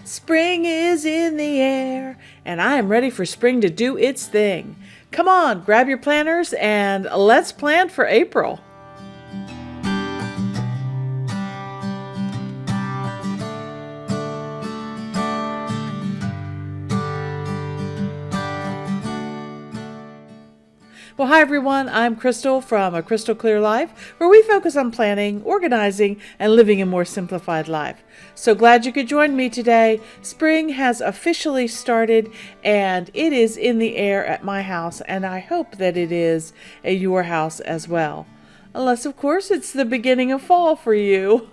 Spring is in the air, and I am ready for spring to do its thing. Come on, grab your planners and let's plan for April. Well, hi everyone, I'm Crystal from A Crystal Clear Life, where we focus on planning, organizing, and living a more simplified life. So glad you could join me today. Spring has officially started, and it is in the air at my house, and I hope that it is at your house as well. Unless, of course, it's the beginning of fall for you.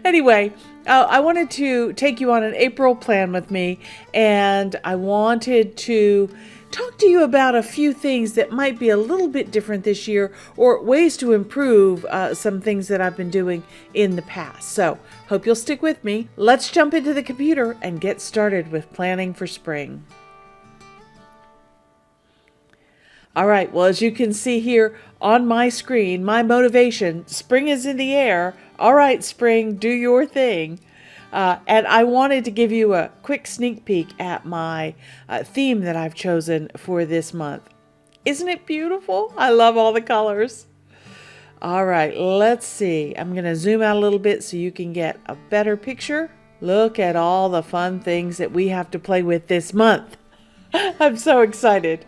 Anyway, I wanted to take you on an April plan with me, and I wanted to talk to you about a few things that might be a little bit different this year, or ways to improve some things that I've been doing in the past. So, hope you'll stick with me. Let's jump into the computer and get started with planning for spring. All right, well, as you can see here on my screen, my motivation, spring is in the air. All right, spring, do your thing. And I wanted to give you a quick sneak peek at my theme that I've chosen for this month. Isn't it beautiful? I love all the colors. All right, let's see. I'm going to zoom out a little bit so you can get a better picture. Look at all the fun things that we have to play with this month. I'm so excited.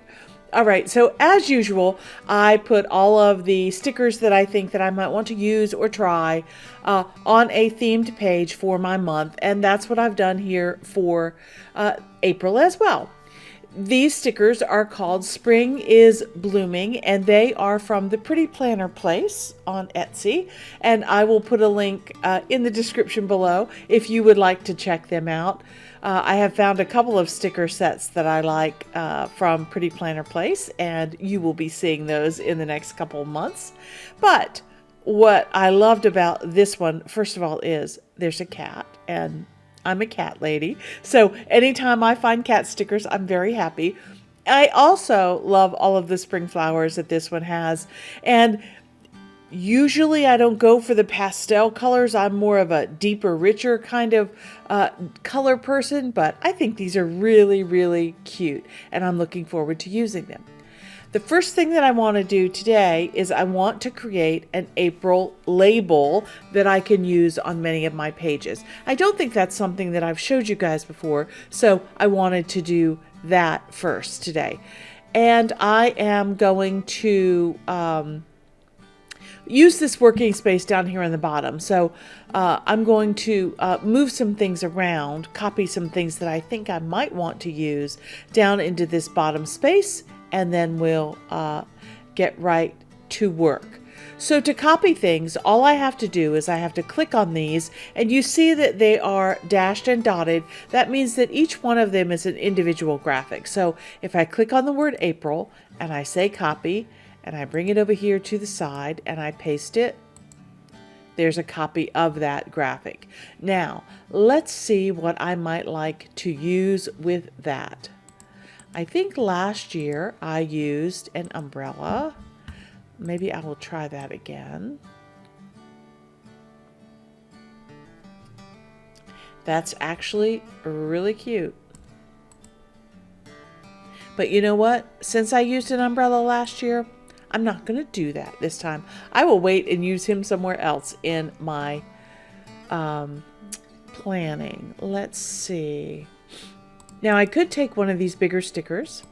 All right, so as usual, I put all of the stickers that I think that I might want to use or try on a themed page for my month, and that's what I've done here for April as well. These stickers are called Spring is Blooming, and they are from the Pretty Planner Place on Etsy, and I will put a link in the description below if you would like to check them out. I have found a couple of sticker sets that I like from Pretty Planner Place, and you will be seeing those in the next couple of months. But what I loved about this one, first of all, is there's a cat, and I'm a cat lady. So anytime I find cat stickers, I'm very happy. I also love all of the spring flowers that this one has. And usually I don't go for the pastel colors. I'm more of a deeper, richer kind of color person, but I think these are really, really cute, and I'm looking forward to using them. The first thing that I want to do today is I want to create an April label that I can use on many of my pages. I don't think that's something that I've showed you guys before, so I wanted to do that first today. And I am going to use this working space down here on the bottom. So I'm going to move some things around, copy some things that I think I might want to use down into this bottom space, and then we'll get right to work. So to copy things, all I have to do is I have to click on these, and you see that they are dashed and dotted. That means that each one of them is an individual graphic. So if I click on the word April and I say copy, and I bring it over here to the side and I paste it, there's a copy of that graphic. Now, let's see what I might like to use with that. I think last year I used an umbrella. Maybe I will try that again. That's actually really cute. But you know what? Since I used an umbrella last year, I'm not going to do that this time. I will wait and use him somewhere else in my planning. Let's see. Now I could take one of these bigger stickers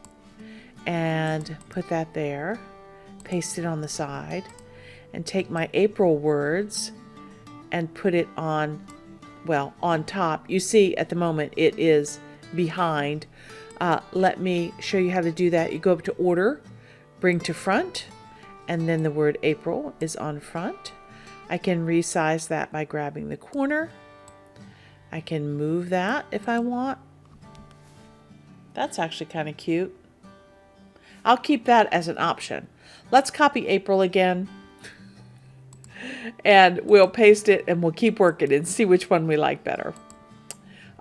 and put that there, paste it on the side, and take my April words and put it on, well, on top. You see at the moment it is behind. Let me show you how to do that. You go up to Order, bring to front, and then the word April is on front. I can resize that by grabbing the corner. I can move that if I want. That's actually kind of cute. I'll keep that as an option. Let's copy April again, and we'll paste it, and we'll keep working and see which one we like better.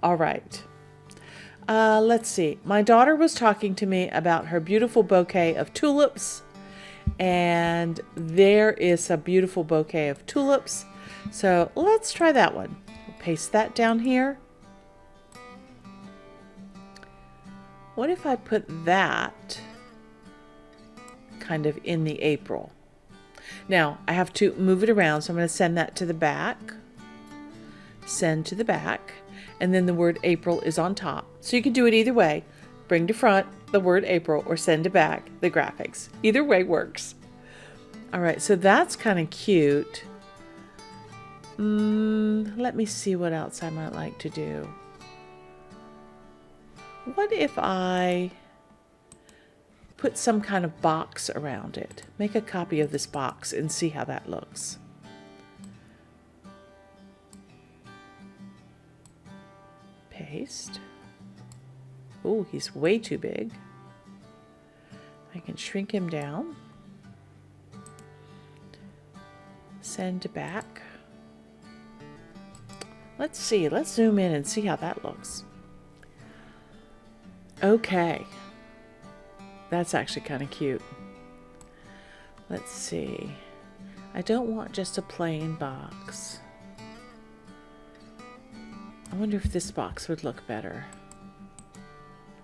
All right. Let's see. My daughter was talking to me about her beautiful bouquet of tulips, and there is a beautiful bouquet of tulips. So let's try that one. We'll paste that down here. What if I put that kind of in the April? Now I have to move it around, so I'm going to send that to the back, send to the back, and then the word April is on top. So you can do it either way. Bring to front the word April or send to back the graphics. Either way works. All right, so that's kind of cute. Let me see what else I might like to do. What if I put some kind of box around it? Make a copy of this box and see how that looks. Paste. Oh, he's way too big. I can shrink him down. Send to back. Let's see. Let's zoom in and see how that looks. Okay. That's actually kind of cute. Let's see. I don't want just a plain box. I wonder if this box would look better.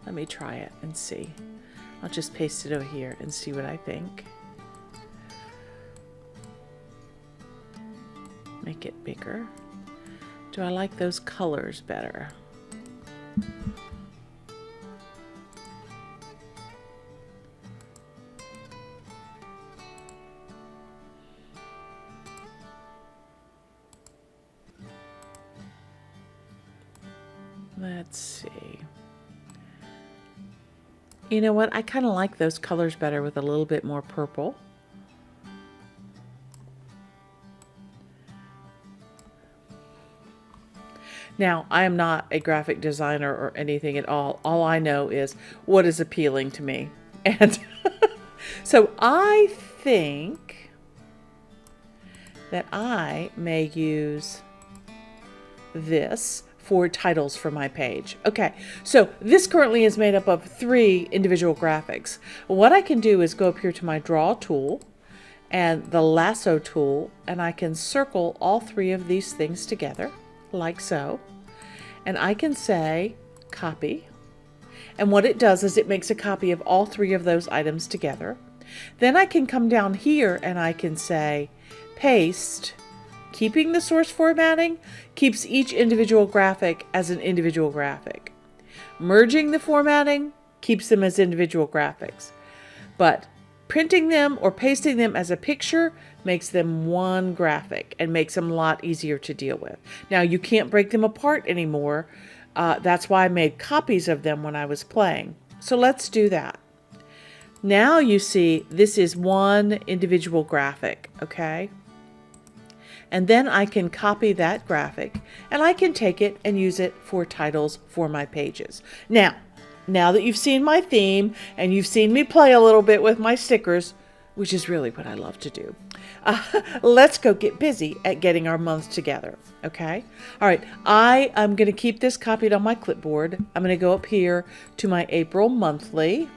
Let me try it and see. I'll just paste it over here and see what I think. Make it bigger. Do I like those colors better? Let's see. You know what? I kind of like those colors better with a little bit more purple. Now, I am not a graphic designer or anything at all. All I know is what is appealing to me. And so I think that I may use this for titles for my page. Okay, so this currently is made up of 3 individual graphics. What I can do is go up here to my draw tool and the lasso tool, and I can circle all 3 of these things together, like so. And I can say copy. And what it does is it makes a copy of all 3 of those items together. Then I can come down here and I can say paste. Keeping the source formatting keeps each individual graphic as an individual graphic. Merging the formatting keeps them as individual graphics. But printing them or pasting them as a picture makes them one graphic and makes them a lot easier to deal with. Now, you can't break them apart anymore. That's why I made copies of them when I was playing. So let's do that. Now you see this is one individual graphic, okay? And then I can copy that graphic and I can take it and use it for titles for my pages. Now that you've seen my theme and you've seen me play a little bit with my stickers, which is really what I love to do, let's go get busy at getting our month together, okay? All right, I am going to keep this copied on my clipboard. I'm going to go up here to my April monthly.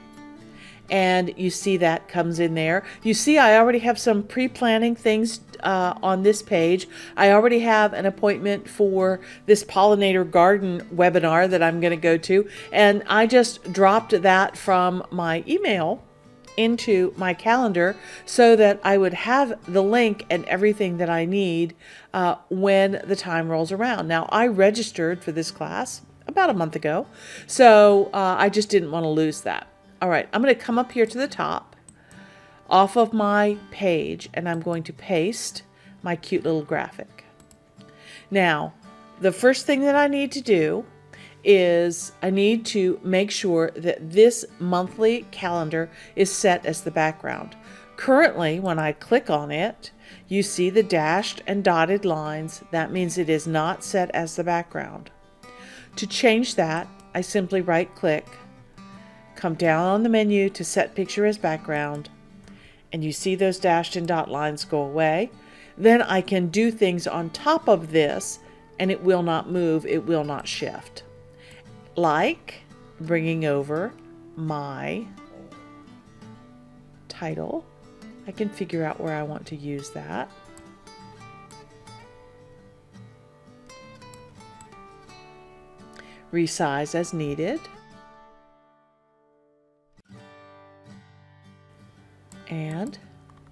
And you see that comes in there. You see I already have some pre-planning things on this page. I already have an appointment for this pollinator garden webinar that I'm going to go to. And I just dropped that from my email into my calendar so that I would have the link and everything that I need when the time rolls around. Now, I registered for this class about a month ago, so I just didn't want to lose that. All right, I'm going to come up here to the top off of my page and I'm going to paste my cute little graphic. Now, the first thing that I need to do is I need to make sure that this monthly calendar is set as the background. Currently, when I click on it, you see the dashed and dotted lines. That means it is not set as the background. To change that, I simply right-click, come down on the menu to set picture as background, and you see those dashed and dot lines go away. Then I can do things on top of this and it will not move, it will not shift. Like bringing over my title. I can figure out where I want to use that. Resize as needed. And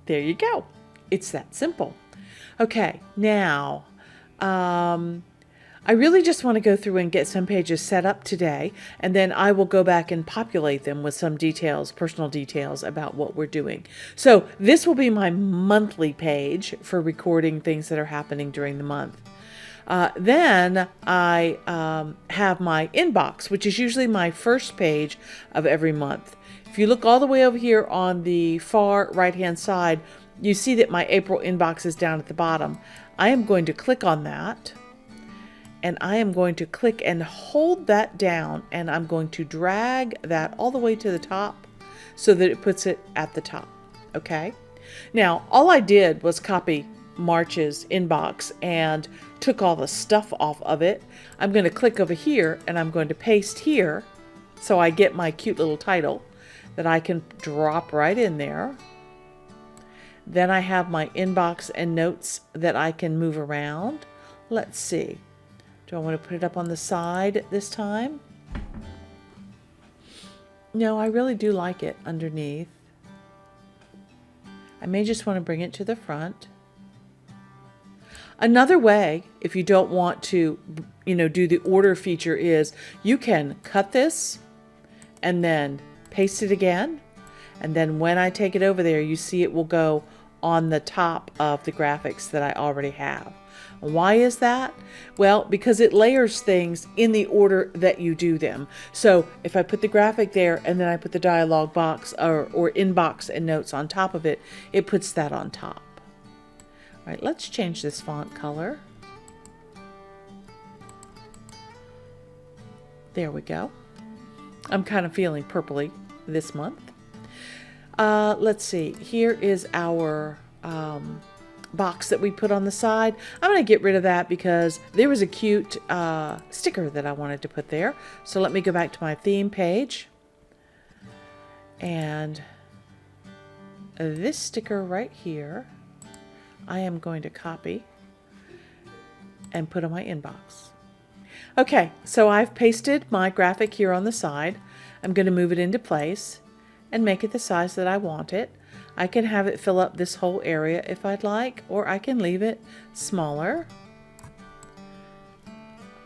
there you go. It's that simple. Okay, now I really just want to go through and get some pages set up today, and then I will go back and populate them with some details, personal details about what we're doing. So this will be my monthly page for recording things that are happening during the month. Then I have my inbox, which is usually my first page of every month. If you look all the way over here on the far right-hand side, you see that my April inbox is down at the bottom. I am going to click on that, and I am going to click and hold that down, and I'm going to drag that all the way to the top so that it puts it at the top. Okay? Now, all I did was copy March's inbox and took all the stuff off of it. I'm going to click over here, and I'm going to paste here so I get my cute little title that I can drop right in there. Then I have my inbox and notes that I can move around. Let's see. Do I want to put it up on the side this time? No, I really do like it underneath. I may just want to bring it to the front. Another way, if you don't want to, do the order feature, is you can cut this and then paste it again. And then when I take it over there, you see it will go on the top of the graphics that I already have. Why is that? Well, because it layers things in the order that you do them. So if I put the graphic there and then I put the dialog box or inbox and notes on top of it, it puts that on top. All right, let's change this font color. There we go. I'm kind of feeling purpley this month. Let's see. Here is our box that we put on the side. I'm going to get rid of that because there was a cute sticker that I wanted to put there. So let me go back to my theme page. And this sticker right here, I am going to copy and put on my inbox. Okay, so I've pasted my graphic here on the side. I'm going to move it into place and make it the size that I want it. I can have it fill up this whole area if I'd like, or I can leave it smaller.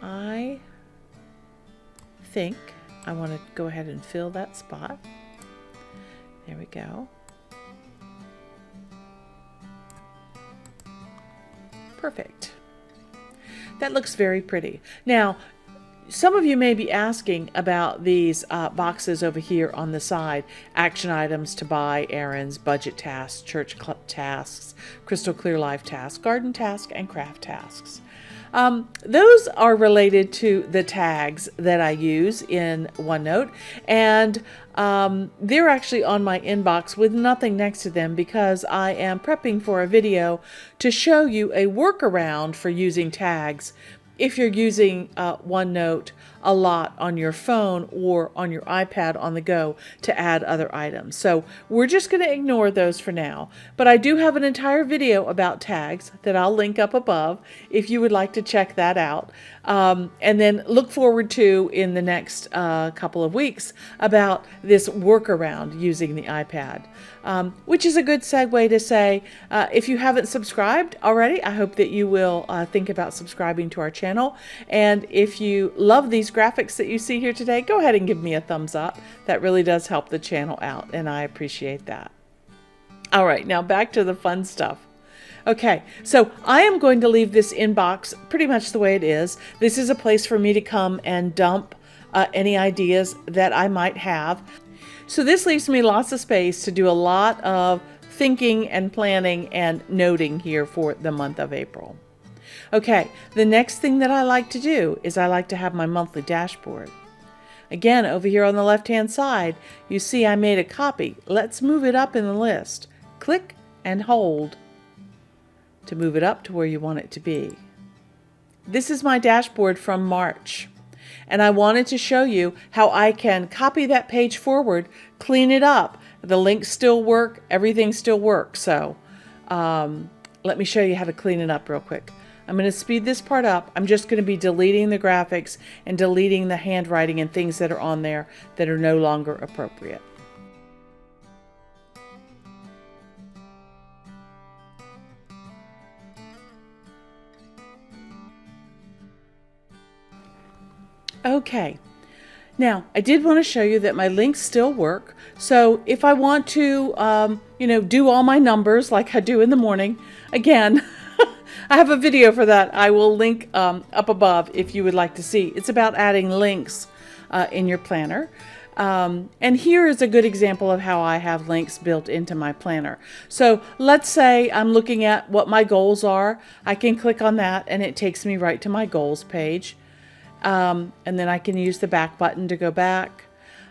I think I want to go ahead and fill that spot. There we go. Perfect. That looks very pretty. Now, some of you may be asking about these boxes over here on the side. Action items to buy, errands, budget tasks, church club tasks, crystal clear life tasks, garden tasks, and craft tasks. Those are related to the tags that I use in OneNote, and they're actually on my inbox with nothing next to them because I am prepping for a video to show you a workaround for using tags if you're using OneNote a lot on your phone or on your iPad on the go to add other items. So we're just going to ignore those for now. But I do have an entire video about tags that I'll link up above if you would like to check that out. And then look forward to in the next couple of weeks about this workaround using the iPad. Which is a good segue to say, if you haven't subscribed already, I hope that you will think about subscribing to our channel. And if you love these graphics that you see here today, go ahead and give me a thumbs up. That really does help the channel out, and I appreciate that. All right, now back to the fun stuff. Okay, so I am going to leave this inbox pretty much the way it is. This is a place for me to come and dump any ideas that I might have. So this leaves me lots of space to do a lot of thinking and planning and noting here for the month of April. Okay, the next thing that I like to do is I like to have my monthly dashboard. Again, over here on the left-hand side, you see I made a copy. Let's move it up in the list. Click and hold to move it up to where you want it to be. This is my dashboard from March. And I wanted to show you how I can copy that page forward, clean it up. The links still work, everything still works. So let me show you how to clean it up real quick. I'm going to speed this part up. I'm just going to be deleting the graphics and deleting the handwriting and things that are on there that are no longer appropriate. Okay. Now, I did want to show you that my links still work. So if I want to, do all my numbers like I do in the morning, again, I have a video for that. I will link up above if you would like to see. It's about adding links in your planner. And here is a good example of how I have links built into my planner. So let's say I'm looking at what my goals are. I can click on that and it takes me right to my goals page. And then I can use the back button to go back.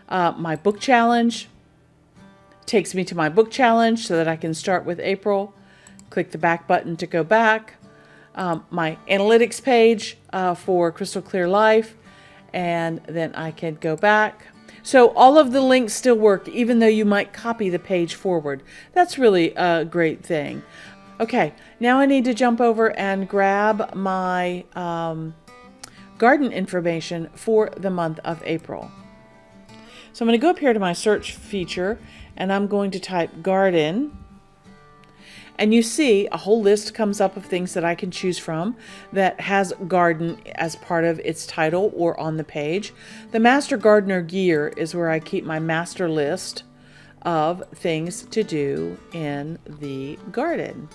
My book challenge takes me to my book challenge so that I can start with April. Click the back button to go back. My analytics page for Crystal Clear Life, and then I can go back. So all of the links still work, even though you might copy the page forward. That's really a great thing. Okay, now I need to jump over and grab my garden information for the month of April. So I'm going to go up here to my search feature and I'm going to type garden. And you see a whole list comes up of things that I can choose from that has garden as part of its title or on the page. The Master Gardener gear is where I keep my master list of things to do in the garden.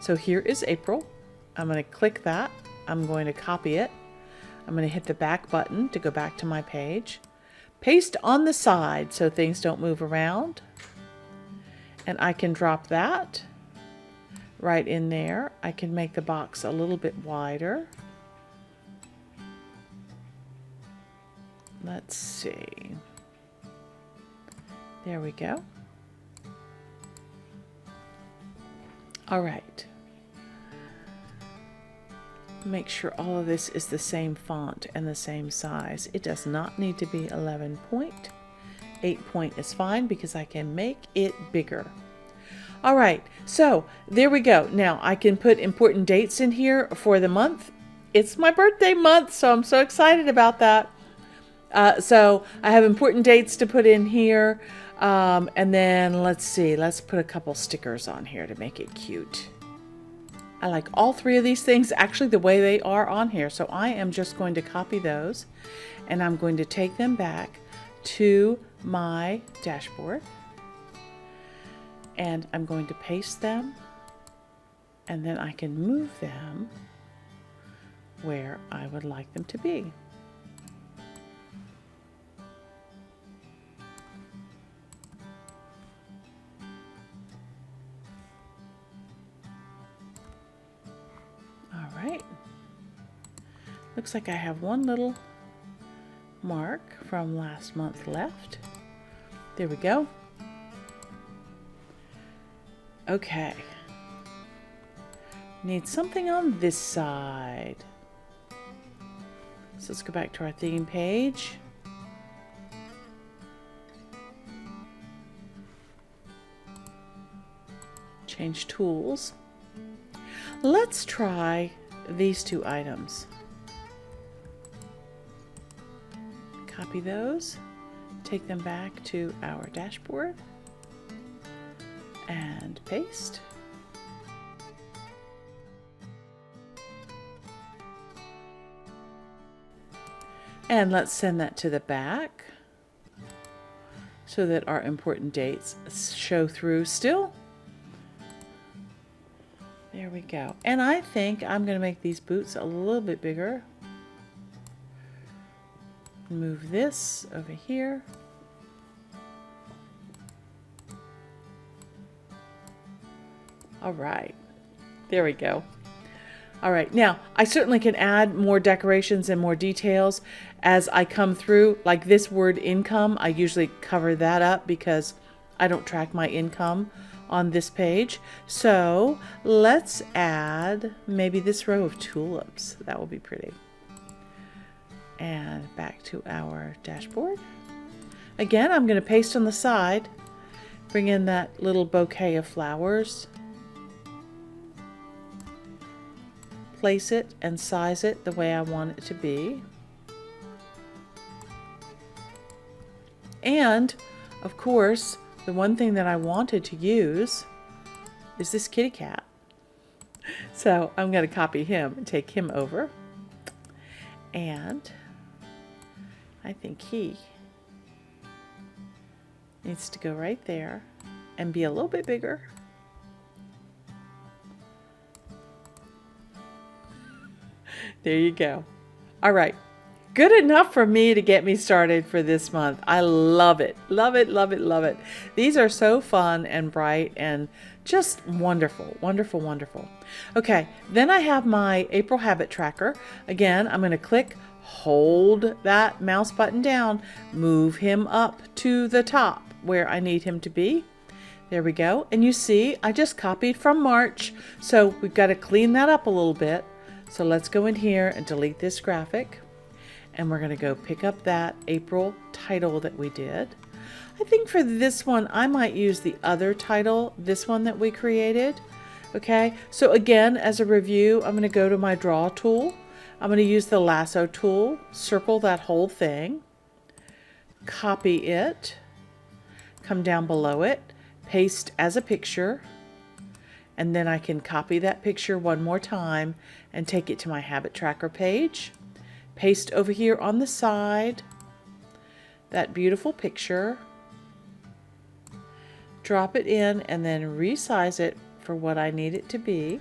So here is April. I'm going to click that. I'm going to copy it. I'm going to hit the back button to go back to my page. Paste on the side so things don't move around. And I can drop that right in there. I can make the box a little bit wider. Let's see. There we go. All right. Make sure all of this is the same font and the same size. It does not need to be 11 point. 8 point is fine because I can make it bigger. All right, so there we go. Now I can put important dates in here for the month. It's my birthday month, so I'm so excited about that. So I have important dates to put in here. And then let's see, let's put a couple stickers on here to make it cute. I like all three of these things actually the way they are on here. So I am just going to copy those and I'm going to take them back to my dashboard. And I'm going to paste them and then I can move them where I would like them to be. All right. Looks like I have one little mark from last month left. There we go. Okay, need something on this side. So let's go back to our theme page. Change tools. Let's try these two items. Copy those, take them back to our dashboard. And paste. And let's send that to the back so that our important dates show through still. There we go. And I think I'm going to make these boots a little bit bigger. Move this over here. All right, there we go. All right, now I certainly can add more decorations and more details as I come through. Like this word income, I usually cover that up because I don't track my income on this page. So let's add maybe this row of tulips. That will be pretty. And back to our dashboard. Again, I'm going to paste on the side, bring in that little bouquet of flowers. Place it and size it the way I want it to be. And of course, the one thing that I wanted to use is this kitty cat. So I'm going to copy him and take him over. And I think he needs to go right there and be a little bit bigger. There you go. All right. Good enough for me to get me started for this month. I love it. Love it, love it, love it. These are so fun and bright and just wonderful, wonderful, wonderful. Okay, then I have my April habit tracker. Again, I'm going to click, hold that mouse button down, move him up to the top where I need him to be. There we go. And you see, I just copied from March. So we've got to clean that up a little bit. So let's go in here and delete this graphic. And we're going to go pick up that April title that we did. I think for this one, I might use the other title, this one that we created. Okay, so again, as a review, I'm going to go to my draw tool. I'm going to use the lasso tool, circle that whole thing, copy it, come down below it, paste as a picture, and then I can copy that picture one more time and take it to my habit tracker page. Paste over here on the side that beautiful picture, drop it in, and then resize it for what I need it to be.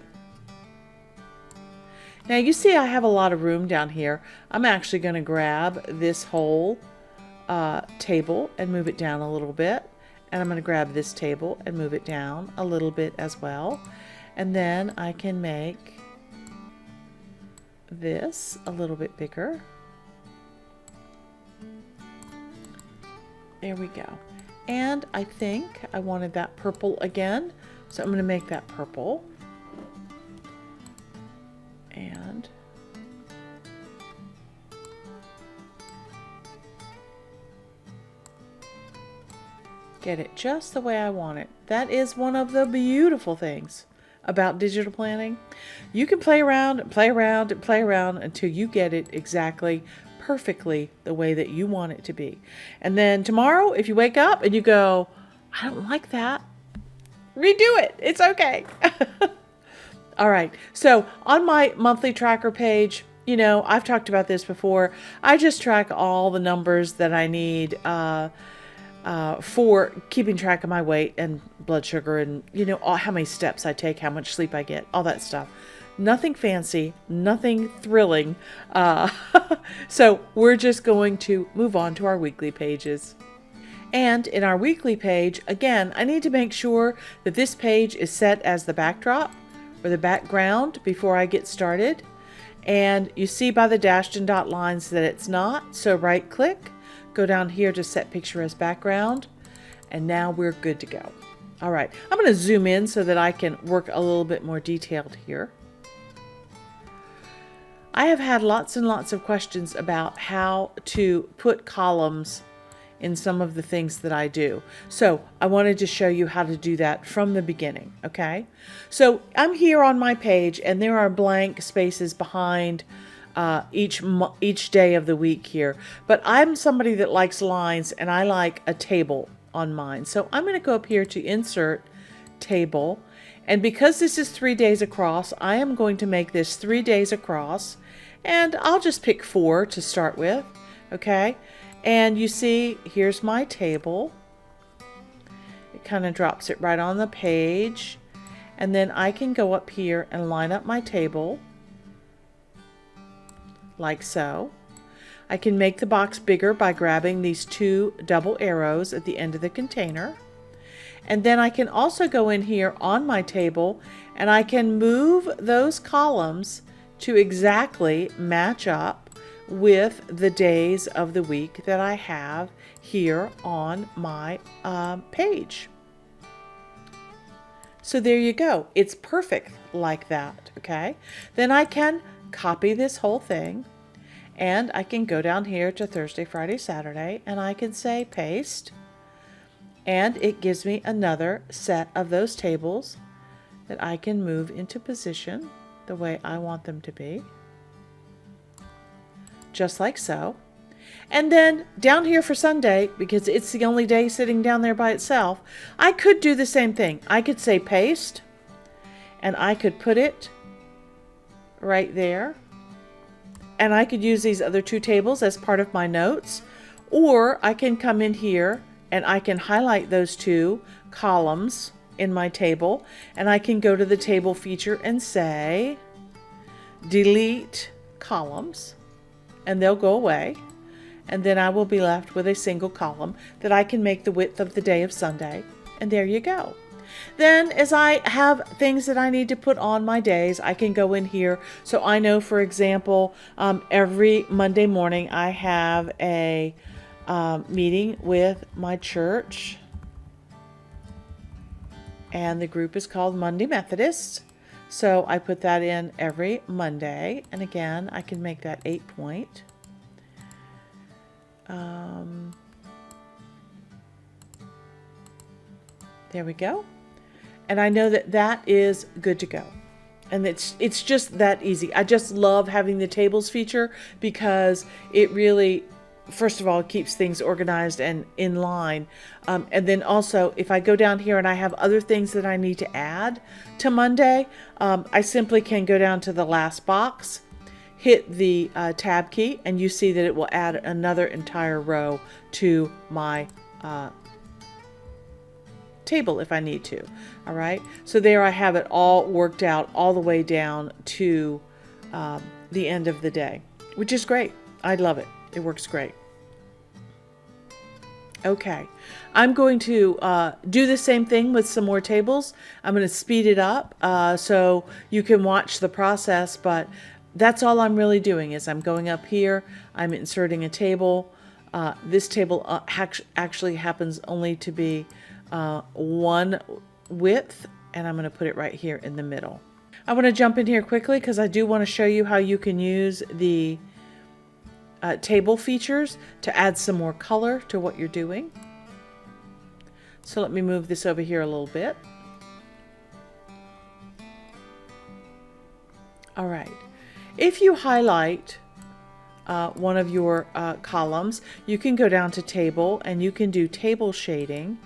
Now you see I have a lot of room down here. I'm actually going to grab this whole table and move it down a little bit. And I'm going to grab this table and move it down a little bit as well. And then I can make this a little bit bigger. There we go. And I think I wanted that purple again, so I'm going to make that purple. And get it just the way I want it. That is one of the beautiful things about digital planning. You can play around and play around and play around until you get it exactly perfectly the way that you want it to be. And then tomorrow, if you wake up and you go, I don't like that, redo it. It's okay. All right. So on my monthly tracker page, you know, I've talked about this before. I just track all the numbers that I need for keeping track of my weight and blood sugar and, you know, how many steps I take, how much sleep I get, all that stuff. Nothing fancy, nothing thrilling. So we're just going to move on to our weekly pages. And in our weekly page, again, I need to make sure that this page is set as the backdrop or the background before I get started. And you see by the dashed and dot lines that it's not. So right click, go down here to set picture as background. And now we're good to go. All right, I'm going to zoom in so that I can work a little bit more detailed here. I have had lots and lots of questions about how to put columns in some of the things that I do. So I wanted to show you how to do that from the beginning, okay? So I'm here on my page and there are blank spaces behind each day of the week here. But I'm somebody that likes lines and I like a table on mine. So I'm going to go up here to Insert, Table. And because this is 3 days across, I am going to make this 3 days across. And I'll just pick 4 to start with, okay? And you see, here's my table. It kind of drops it right on the page. And then I can go up here and line up my table, like so. I can make the box bigger by grabbing these 2 double arrows at the end of the container. And then I can also go in here on my table and I can move those columns to exactly match up with the days of the week that I have here on my page. So there you go. It's perfect like that, okay? Then I can copy this whole thing and I can go down here to Thursday, Friday, Saturday, and I can say paste. And it gives me another set of those tables that I can move into position the way I want them to be. Just like so. And then down here for Sunday, because it's the only day sitting down there by itself, I could do the same thing. I could say paste, and I could put it right there. And I could use these other two tables as part of my notes, or I can come in here and I can highlight those two columns in my table, and I can go to the table feature and say delete columns, and they'll go away. And then I will be left with a single column that I can make the width of the day of Sunday. And there you go. Then as I have things that I need to put on my days, I can go in here. So I know, for example, every Monday morning I have a meeting with my church. And the group is called Monday Methodists. So I put that in every Monday. And again, I can make that 8 point. There we go. And I know that that is good to go. And it's just that easy. I just love having the tables feature because it really, first of all, keeps things organized and in line. And then also, if I go down here and I have other things that I need to add to Monday, I simply can go down to the last box, hit the tab key, and you see that it will add another entire row to my table if I need to. All right, so there I have it all worked out all the way down to the end of the day, which is great. I love it. It works great. Okay, I'm going to do the same thing with some more tables. I'm going to speed it up so you can watch the process, but that's all I'm really doing is I'm going up here, I'm inserting a table. This table actually happens only to be one width, and I'm going to put it right here in the middle. I want to jump in here quickly because I do want to show you how you can use the table features to add some more color to what you're doing. So let me move this over here a little bit. All right. If you highlight one of your columns, you can go down to table and you can do table shading.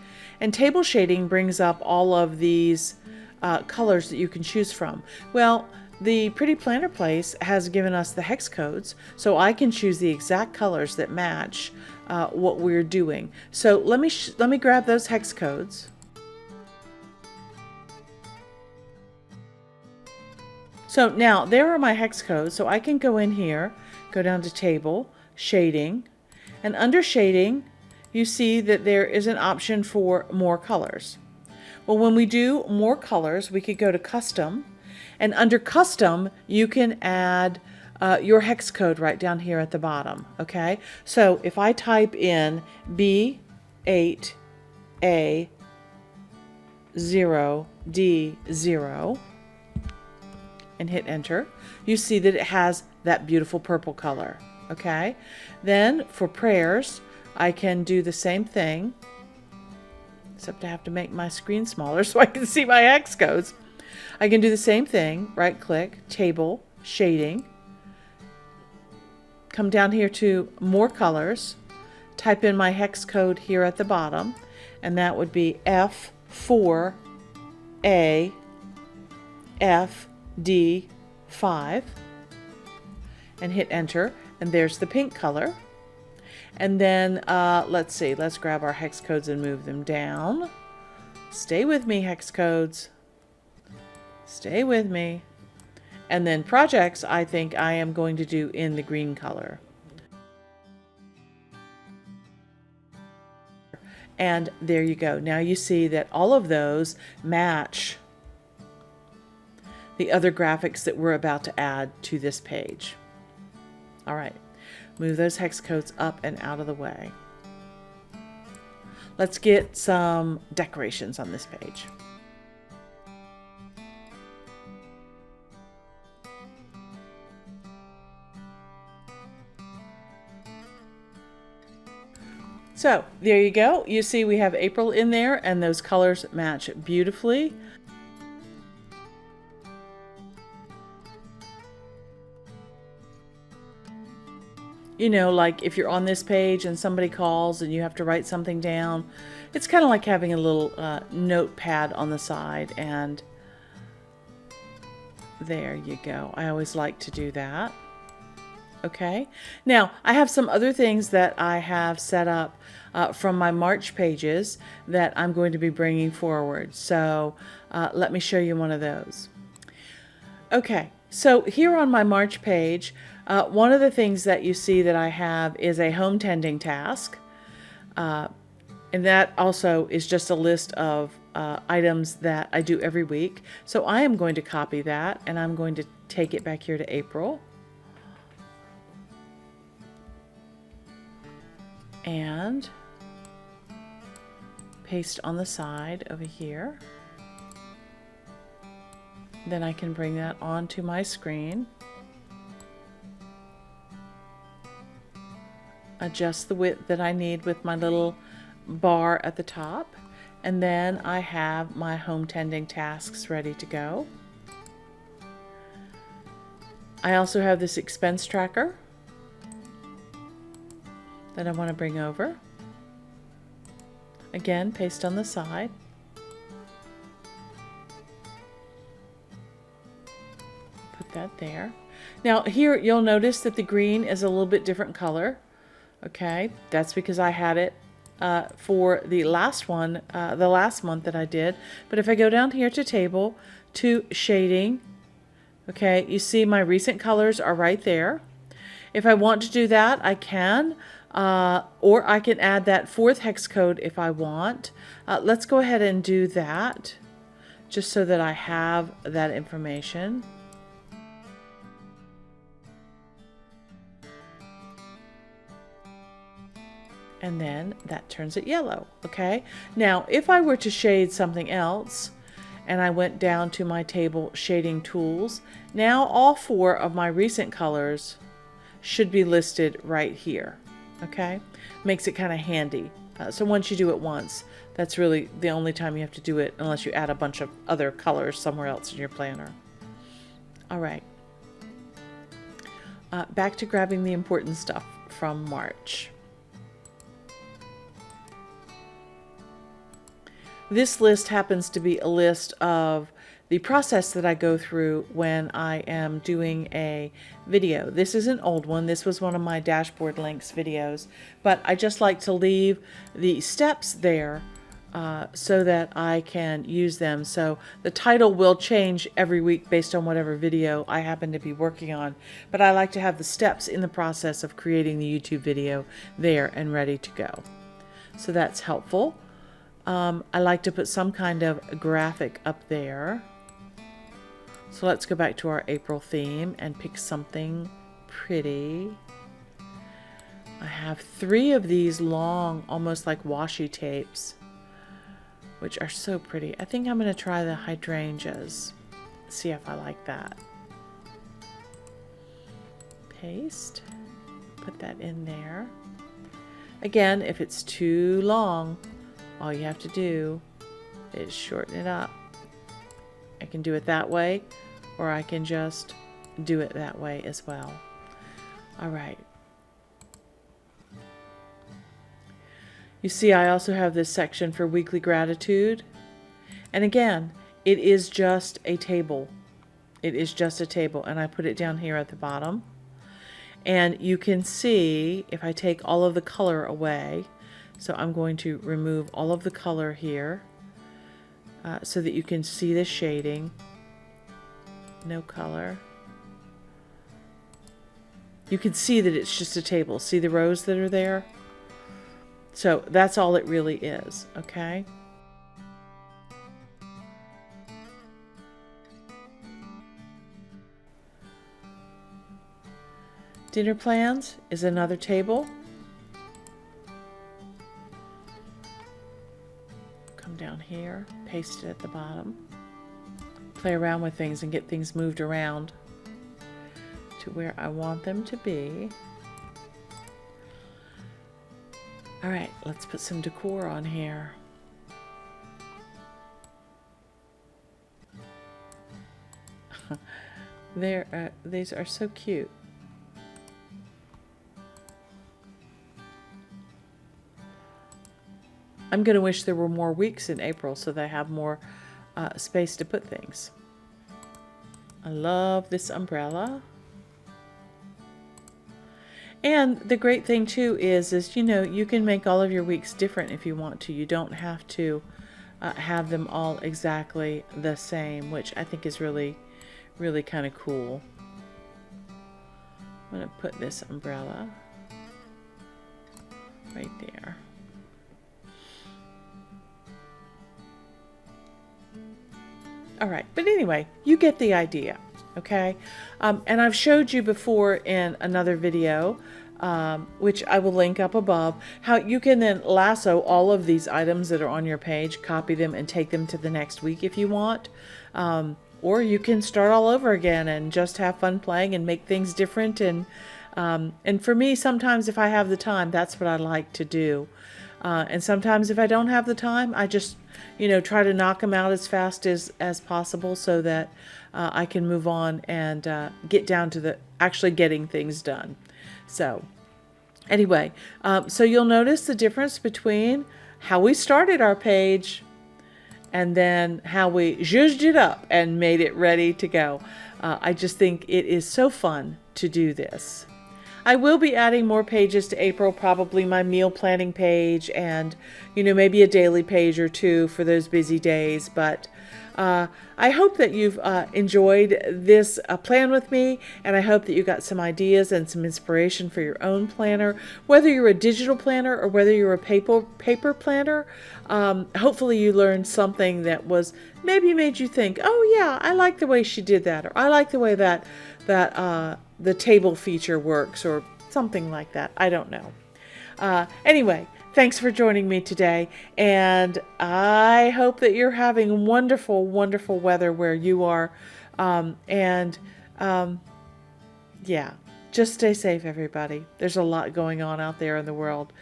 And table shading brings up all of these colors that you can choose from. Well, the Pretty Planner Place has given us the hex codes, so I can choose the exact colors that match what we're doing. So let me grab those hex codes. So now there are my hex codes, so I can go in here, go down to table, shading, and under shading, you see that there is an option for more colors. Well, when we do more colors, we could go to custom, and under custom, you can add your hex code right down here at the bottom, okay? So if I type in B8A0D0 and hit enter, you see that it has that beautiful purple color, okay? Then for prayers, I can do the same thing, except I have to make my screen smaller so I can see my hex codes. I can do the same thing, right click, table, shading, come down here to more colors, type in my hex code here at the bottom, and that would be F4AFD5, and hit enter, and there's the pink color. And then let's see, let's grab our hex codes and move them down. Stay with me, hex codes. Stay with me. And then projects, I think I am going to do in the green color. And there you go. Now you see that all of those match the other graphics that we're about to add to this page. All right, move those hex codes up and out of the way. Let's get some decorations on this page. So there you go. You see we have April in there and those colors match beautifully. You know, like if you're on this page and somebody calls and you have to write something down, it's kind of like having a little notepad on the side, and there you go. I always like to do that. Okay, now I have some other things that I have set up from my March pages that I'm going to be bringing forward. So let me show you one of those. Okay, so here on my March page, one of the things that you see that I have is a home tending task. And that also is just a list of items that I do every week. So I am going to copy that and I'm going to take it back here to April. And paste on the side over here. Then I can bring that onto my screen. Adjust the width that I need with my little bar at the top. And then I have my home tending tasks ready to go. I also have this expense tracker that I want to bring over. Again, paste on the side. Put that there. Now here you'll notice that the green is a little bit different color. Okay, that's because I had it for the last one, the last month that I did. But if I go down here to table, to shading, okay, you see my recent colors are right there. If I want to do that, I can. Or I can add that 4th hex code if I want. Let's go ahead and do that just so that I have that information. And then that turns it yellow. Okay. Now, if I were to shade something else and I went down to my table shading tools, now all 4 of my recent colors should be listed right here. Okay, makes it kind of handy. So once you do it once, that's really the only time you have to do it, unless you add a bunch of other colors somewhere else in your planner. All right, back to grabbing the important stuff from March. This list happens to be a list of the process that I go through when I am doing a video. This is an old one. This was one of my dashboard links videos, but I just like to leave the steps there so that I can use them. So the title will change every week based on whatever video I happen to be working on, but I like to have the steps in the process of creating the YouTube video there and ready to go. So that's helpful. I like to put some kind of graphic up there. So let's go back to our April theme and pick something pretty. I have 3 of these long, almost like washi tapes, which are so pretty. I think I'm going to try the hydrangeas. See if I like that. Paste. Put that in there. Again, if it's too long, all you have to do is shorten it up. I can do it that way, or I can just do it that way as well. All right. You see, I also have this section for weekly gratitude. And again, it is just a table. It is just a table, and I put it down here at the bottom. And you can see if I take all of the color away, so I'm going to remove all of the color here so that you can see the shading. No color. You can see that it's just a table. See the rows that are there? So that's all it really is, okay? Dinner plans is another table. Come down here, paste it at the bottom. Play around with things and get things moved around to where I want them to be. All right, let's put some decor on here. These are so cute. I'm going to wish there were more weeks in April so that I have more space to put things. I love this umbrella. And the great thing too is you can make all of your weeks different if you want to. You don't have to have them all exactly the same, which I think is really, really kind of cool. I'm going to put this umbrella right there. All right, but anyway, you get the idea, okay? And I've showed you before in another video, which I will link up above, how you can then lasso all of these items that are on your page, copy them, and take them to the next week if you want. Or you can start all over again and just have fun playing and make things different. And for me, sometimes if I have the time, that's what I like to do. And sometimes if I don't have the time, I just, try to knock them out as fast as possible so that I can move on and get down to the actually getting things done. So anyway, so you'll notice the difference between how we started our page and then how we zhuzhed it up and made it ready to go. I just think it is so fun to do this. I will be adding more pages to April, probably my meal planning page and, maybe a daily page or two for those busy days. But I hope that you've enjoyed this plan with me, and I hope that you got some ideas and some inspiration for your own planner, whether you're a digital planner or whether you're a paper planner. Hopefully you learned something that was maybe made you think, oh yeah, I like the way she did that, or I like the way that the table feature works, or something like that. I don't know. Anyway, thanks for joining me today, and I hope that you're having wonderful, wonderful weather where you are. Yeah, just stay safe, everybody. There's a lot going on out there in the world.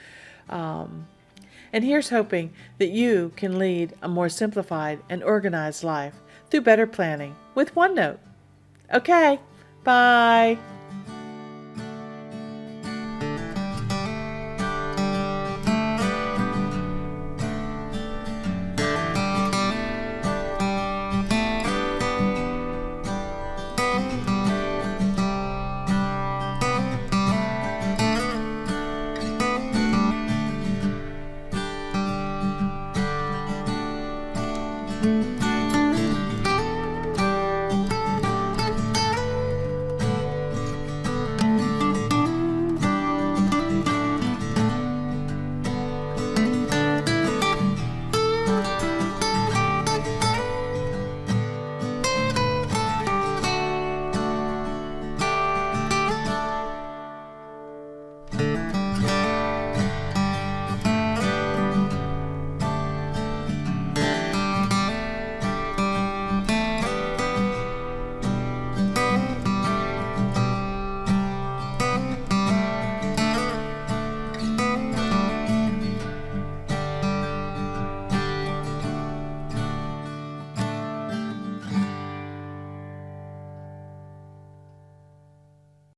And here's hoping that you can lead a more simplified and organized life through better planning with OneNote. Okay, bye.